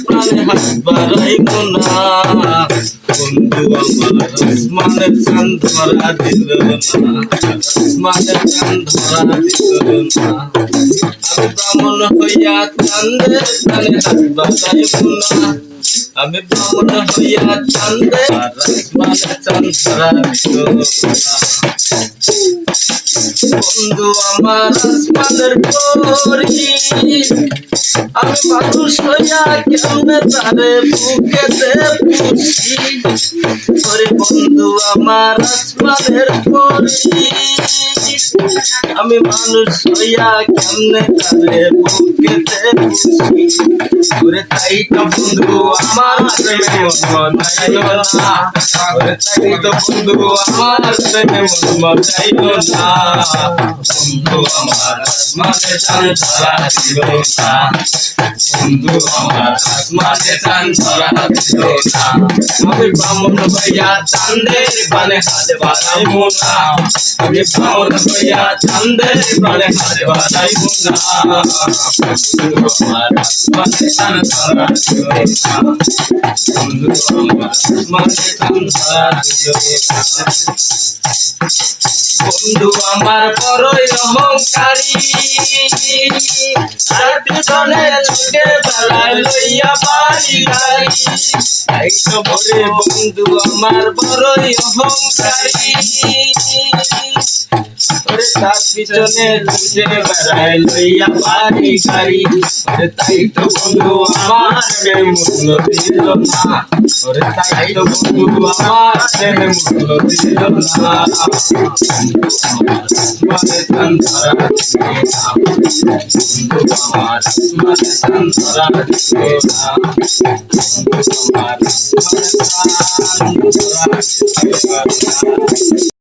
প্রাণে হাত বাড়াইব না। বন্ধু আমার আসমানের চাঁদ ধরা দিল না, আসমানের চাঁদ ধরা দিল না। আমি ব্রাহ্মণ হইয়া চাঁদের প্রাণে হাত বাড়াইব না, আমি ব্রাহ্মণ হইয়া চাঁদের আসমানের চাঁদ ধরা দিল না। বন্ধু আমার আসমানের পরি, আমি মানুষ হইয়া কেমনে তারে বুকেতে পুষি। ওরে বন্ধু আমার আসমানের পরি, আমি মানুষ হইয়া কেমনে তারে বুকেতে পুষি। ওরে তাই তো বন্ধু আমার প্রেমে মন চাইল না, ওরে তাই তো বন্ধু আমার প্রেমে মন চাইল না। বন্ধু আমার আসমানে চাঁদ ধরা দিল না, বন্ধু আমার আসমানে চাঁদ ধরা দিল না। আমি ব্রাহ্মণ হইয়া চাঁদের প্রাণে হাত বাড়াইব না, আমি ব্রাহ্মণ হইয়া চাঁদের প্রাণে হাত বাড়াইব না। বন্ধু আমার আসমানে চাঁদ ধরা দিল না, বন্ধু আমার আসমানে চাঁদ ধরা দিল না। বন্ধু আমার বড়ই অহংকারী, তার পিছনে ছুটে বেড়ায় লইয়া বাড়ি গাড়ি। তাই তো বলে বন্ধু আমার বড়ই অহংকারী, ওরে তার পিছনে ছুটে বেড়ায় লইয়া বাড়ি গাড়ি। ওরে তাই তো বন্ধু আমার প্রেমে মূল্য দিল না, ওরে তাই তো বন্ধু আমার প্রেমে মূল্য দিল না। আসমানে চাঁদ ধরা দিল না, বন্ধু আমার আসমানে চাঁদ ধরা দিল না, বন্ধু আমার আসমানে চাঁদ ধরা দিল না।